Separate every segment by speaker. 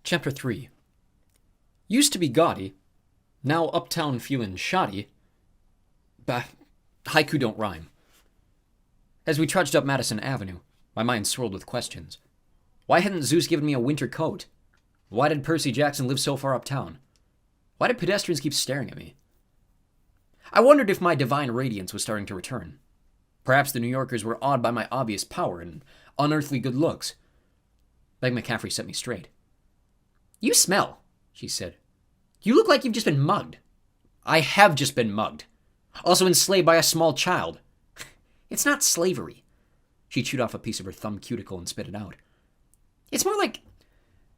Speaker 1: Chapter 3. Used to be gaudy, now uptown feeling shoddy. Bah, haiku don't rhyme. As we trudged up Madison Avenue, my mind swirled with questions. Why hadn't Zeus given me a winter coat? Why did Percy Jackson live so far uptown? Why did pedestrians keep staring at me? I wondered if my divine radiance was starting to return. Perhaps the New Yorkers were awed by my obvious power and unearthly good looks. Meg McCaffrey set me straight. "You smell," she said. "You look like you've just been mugged." "I have just been mugged. Also enslaved by a small child." "It's not slavery." She chewed off a piece of her thumb cuticle and spit it out. "It's more like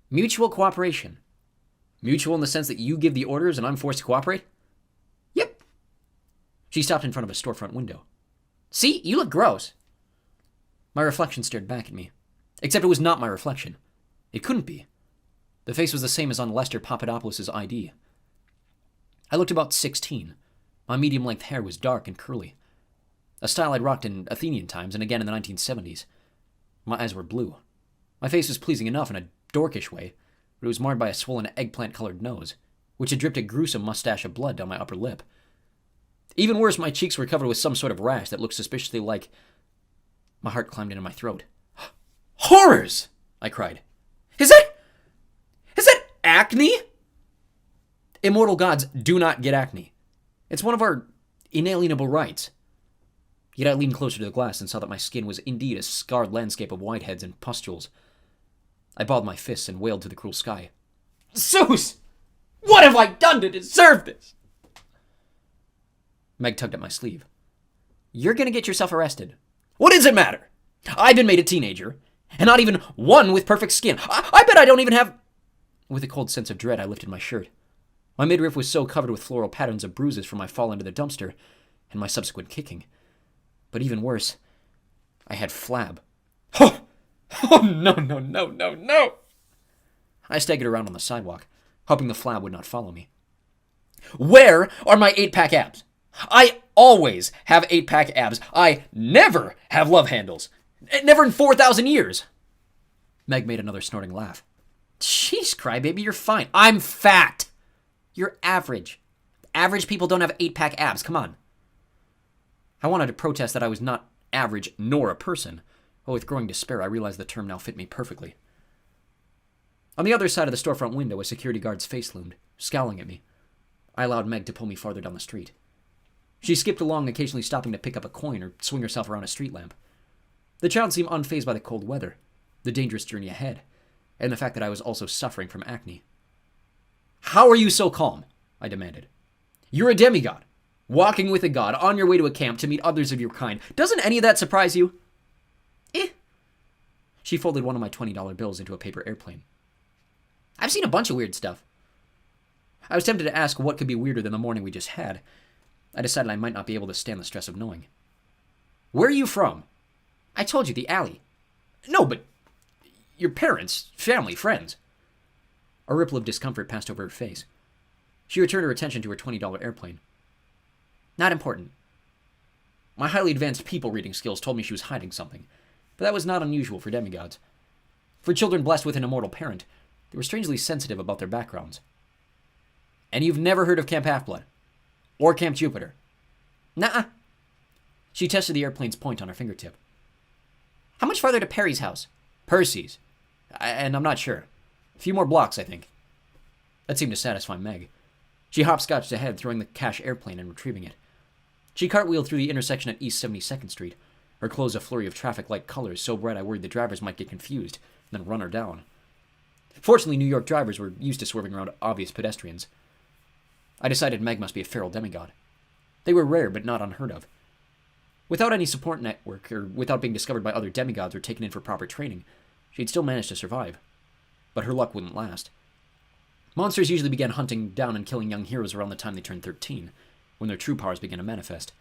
Speaker 1: mutual cooperation." "Mutual in the sense that you give the orders and I'm forced to cooperate?" "Yep." She stopped in front of a storefront window. "See, you look gross." My reflection stared back at me. Except it was not my reflection. It couldn't be. The face was the same as on Lester Papadopoulos' ID. I looked about 16. My medium-length hair was dark and curly. A style I'd rocked in Athenian times and again in the 1970s. My eyes were blue. My face was pleasing enough in a dorkish way, but it was marred by a swollen eggplant-colored nose, which had dripped a gruesome mustache of blood down my upper lip. Even worse, my cheeks were covered with some sort of rash that looked suspiciously like... My heart climbed into my throat. "Horrors!" I cried. Is that acne?" Immortal gods do not get acne. It's one of our inalienable rights. Yet I leaned closer to the glass and saw that my skin was indeed a scarred landscape of whiteheads and pustules. I balled my fists and wailed to the cruel sky. "Zeus! What have I done to deserve this?" Meg tugged at my sleeve. "You're gonna get yourself arrested." "What does it matter? I've been made a teenager, and not even one with perfect skin. I bet I don't even have..." With a cold sense of dread, I lifted my shirt. My midriff was so covered with floral patterns of bruises from my fall into the dumpster and my subsequent kicking. But even worse, I had flab. Oh, no. I staggered around on the sidewalk, hoping the flab would not follow me. "Where are my 8-pack abs? I always have 8-pack abs. I never have love handles. Never in 4,000 years. Meg made another snorting laugh. "Jeez, crybaby, you're fine." "I'm fat." "You're average. Average people don't have 8-pack abs. Come on." I wanted to protest that I was not average nor a person, but with growing despair, I realized the term now fit me perfectly. On the other side of the storefront window, a security guard's face loomed, scowling at me. I allowed Meg to pull me farther down the street. She skipped along, occasionally stopping to pick up a coin or swing herself around a street lamp. The child seemed unfazed by the cold weather, the dangerous journey ahead, and the fact that I was also suffering from acne. "How are you so calm?" I demanded. "You're a demigod, walking with a god, on your way to a camp to meet others of your kind. Doesn't any of that surprise you?" She folded one of my $20 bills into a paper airplane. "I've seen a bunch of weird stuff." I was tempted to ask what could be weirder than the morning we just had. I decided I might not be able to stand the stress of knowing. "Where are you from?" "I told you, the alley." "No, but your parents, family, friends." A ripple of discomfort passed over her face. She returned her attention to her $20 airplane. "Not important." My highly advanced people reading skills told me she was hiding something, but that was not unusual for demigods. For children blessed with an immortal parent, they were strangely sensitive about their backgrounds. "And you've never heard of Camp Half-Blood? Or Camp Jupiter?" "Nuh-uh." She tested the airplane's point on her fingertip. "How much farther to Perry's house?" "Percy's. And I'm not sure. A few more blocks, I think." That seemed to satisfy Meg. She hopscotched ahead, throwing the cash airplane and retrieving it. She cartwheeled through the intersection at East 72nd Street, her clothes a flurry of traffic light colors so bright I worried the drivers might get confused and then run her down. Fortunately, New York drivers were used to swerving around obvious pedestrians. I decided Meg must be a feral demigod. They were rare, but not unheard of. Without any support network, or without being discovered by other demigods or taken in for proper training, she'd still managed to survive. But her luck wouldn't last. Monsters usually began hunting down and killing young heroes around the time they turned 13, when their true powers began to manifest.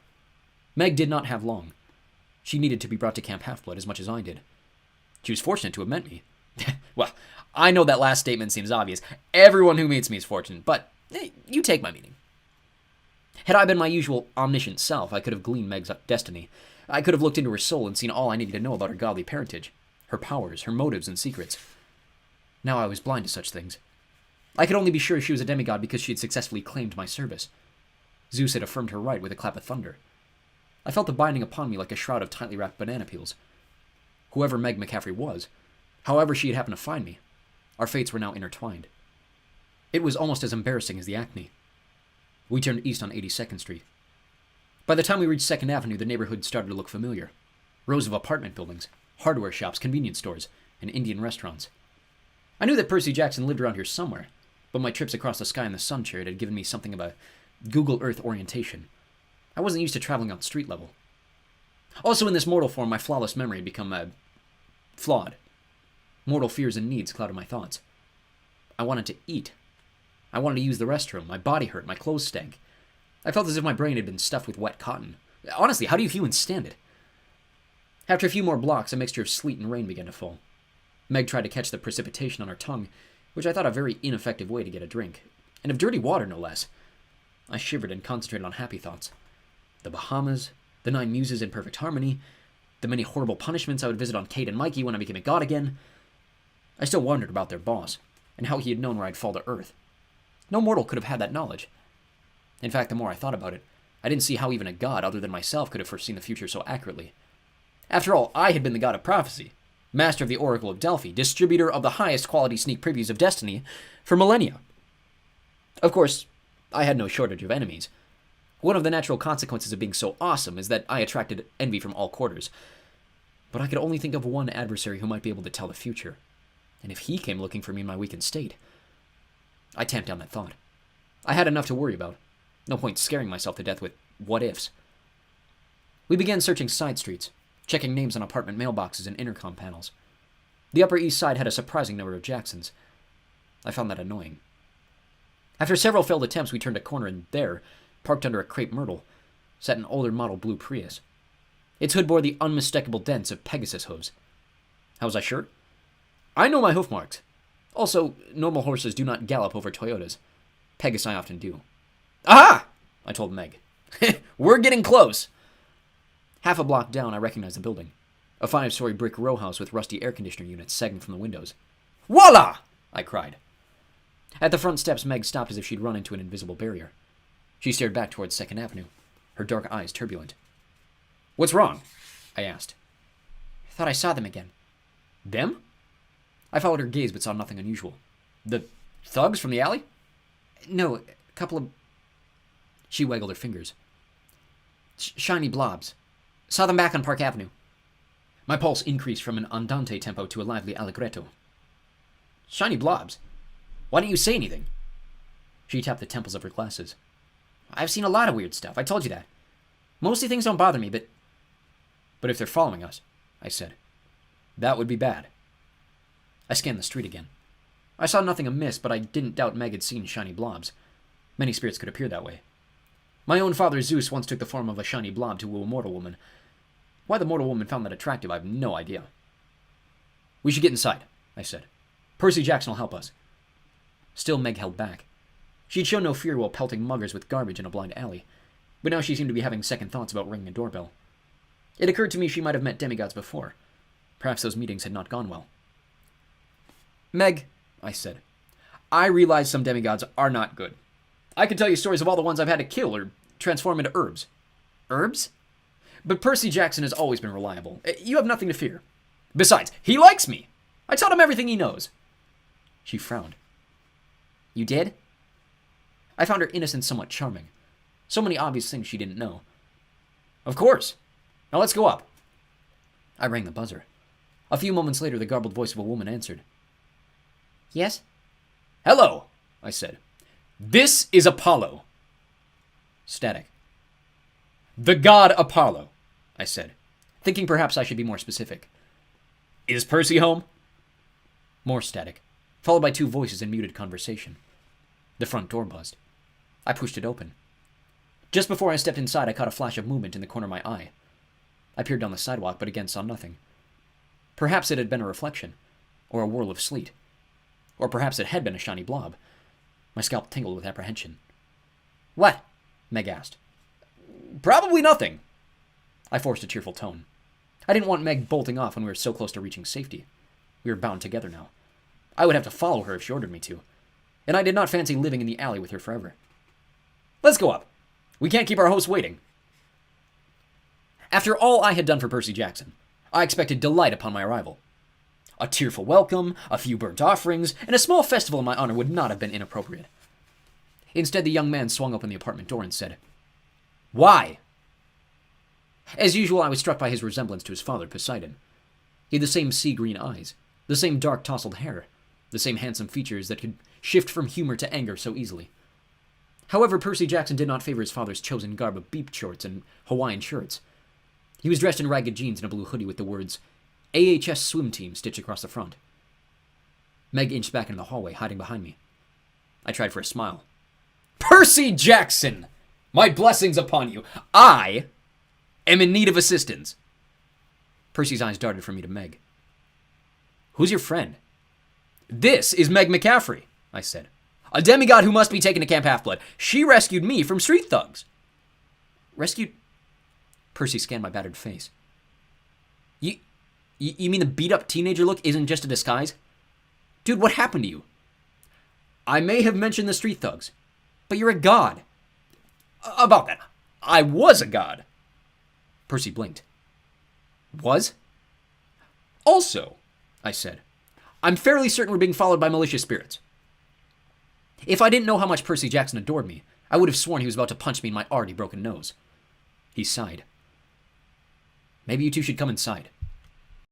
Speaker 1: Meg did not have long. She needed to be brought to Camp Half-Blood as much as I did. She was fortunate to have met me. Well, I know that last statement seems obvious. Everyone who meets me is fortunate, but you take my meaning. Had I been my usual omniscient self, I could have gleaned Meg's destiny. I could have looked into her soul and seen all I needed to know about her godly parentage, her powers, her motives, and secrets. Now I was blind to such things. I could only be sure she was a demigod because she had successfully claimed my service. Zeus had affirmed her right with a clap of thunder. I felt the binding upon me like a shroud of tightly wrapped banana peels. Whoever Meg McCaffrey was, however she had happened to find me, our fates were now intertwined. It was almost as embarrassing as the acne. We turned east on 82nd Street. By the time we reached 2nd Avenue, the neighborhood started to look familiar. Rows of apartment buildings, hardware shops, convenience stores, and Indian restaurants. I knew that Percy Jackson lived around here somewhere, but my trips across the sky in the sun chariot had given me something of a Google Earth orientation. I wasn't used to traveling on street level. Also, in this mortal form, my flawless memory had become flawed. Mortal fears and needs clouded my thoughts. I wanted to eat. I wanted to use the restroom. My body hurt. My clothes stank. I felt as if my brain had been stuffed with wet cotton. Honestly, how do you humans stand it? After a few more blocks, a mixture of sleet and rain began to fall. Meg tried to catch the precipitation on her tongue, which I thought a very ineffective way to get a drink. And of dirty water, no less. I shivered and concentrated on happy thoughts. The Bahamas, the 9 muses in perfect harmony, the many horrible punishments I would visit on Kate and Mikey when I became a god again. I still wondered about their boss, and how he had known where I'd fall to earth. No mortal could have had that knowledge. In fact, the more I thought about it, I didn't see how even a god other than myself could have foreseen the future so accurately. After all, I had been the god of prophecy, master of the Oracle of Delphi, distributor of the highest quality sneak previews of Destiny for millennia. Of course, I had no shortage of enemies. One of the natural consequences of being so awesome is that I attracted envy from all quarters. But I could only think of one adversary who might be able to tell the future. And if he came looking for me in my weakened state, I tamped down that thought. I had enough to worry about. No point scaring myself to death with what-ifs. We began searching side streets, checking names on apartment mailboxes and intercom panels. The Upper East Side had a surprising number of Jacksons. I found that annoying. After several failed attempts, we turned a corner and there, parked under a crepe myrtle, sat an older model blue Prius. Its hood bore the unmistakable dents of Pegasus hooves. How was I sure? I know my hoof marks. Also, normal horses do not gallop over Toyotas. Pegasi often do. Aha! I told Meg. We're getting close. Half a block down, I recognized the building. A 5-story brick row house with rusty air conditioner units sagging from the windows. Voila! I cried. At the front steps, Meg stopped as if she'd run into an invisible barrier. She stared back towards 2nd Avenue, her dark eyes turbulent. What's wrong? I asked. I thought I saw them again. Them? I followed her gaze but saw nothing unusual. The thugs from the alley? No, a couple of... She waggled her fingers. Shiny blobs. Saw them back on Park Avenue. My pulse increased from an andante tempo to a lively allegretto. Shiny blobs? Why didn't you say anything? She tapped the temples of her glasses. I've seen a lot of weird stuff, I told you that. Mostly things don't bother me, but if they're following us, I said, that would be bad. I scanned the street again. I saw nothing amiss, but I didn't doubt Meg had seen shiny blobs. Many spirits could appear that way. My own father Zeus once took the form of a shiny blob to woo a mortal woman. Why the mortal woman found that attractive, I have no idea. We should get inside, I said. Percy Jackson will help us. Still, Meg held back. She'd shown no fear while pelting muggers with garbage in a blind alley, but now she seemed to be having second thoughts about ringing a doorbell. It occurred to me she might have met demigods before. Perhaps those meetings had not gone well. Meg, I said, I realize some demigods are not good. I can tell you stories of all the ones I've had to kill or transform into herbs. Herbs? But Percy Jackson has always been reliable. You have nothing to fear. Besides, he likes me. I taught him everything he knows. She frowned. You did? I found her innocence somewhat charming. So many obvious things she didn't know. Of course. Now let's go up. I rang the buzzer. A few moments later, the garbled voice of a woman answered. Yes? Hello, I said. This is Apollo. Static. The god Apollo, I said, thinking perhaps I should be more specific. Is Percy home? More static, followed by 2 voices in muted conversation. The front door buzzed. I pushed it open. Just before I stepped inside, I caught a flash of movement in the corner of my eye. I peered down the sidewalk, but again saw nothing. Perhaps it had been a reflection, or a whirl of sleet. Or perhaps it had been a shiny blob. My scalp tingled with apprehension. What? Meg asked. Probably nothing. I forced a cheerful tone. I didn't want Meg bolting off when we were so close to reaching safety. We were bound together now. I would have to follow her if she ordered me to, and I did not fancy living in the alley with her forever. Let's go up. We can't keep our host waiting. After all I had done for Percy Jackson, I expected delight upon my arrival. A tearful welcome, a few burnt offerings, and a small festival in my honor would not have been inappropriate. Instead, the young man swung open the apartment door and said, "Why?" As usual, I was struck by his resemblance to his father, Poseidon. He had the same sea-green eyes, the same dark tousled hair, the same handsome features that could shift from humor to anger so easily. However, Percy Jackson did not favor his father's chosen garb of beep shorts and Hawaiian shirts. He was dressed in ragged jeans and a blue hoodie with the words, AHS Swim Team stitched across the front. Meg inched back into the hallway, hiding behind me. I tried for a smile. "Percy Jackson! My blessings upon you! I am in need of assistance." Percy's eyes darted from me to Meg. "Who's your friend?" "This is Meg McCaffrey," I said. "A demigod who must be taken to Camp Half-Blood. She rescued me from street thugs." "Rescued?" Percy scanned my battered face. You mean the beat-up teenager look isn't just a disguise? Dude, what happened to you?" "I may have mentioned the street thugs, but you're a god." "About that, I was a god." Percy blinked. "Was?" "Also," I said, "I'm fairly certain we're being followed by malicious spirits." If I didn't know how much Percy Jackson adored me, I would have sworn he was about to punch me in my already broken nose. He sighed. "Maybe you two should come inside.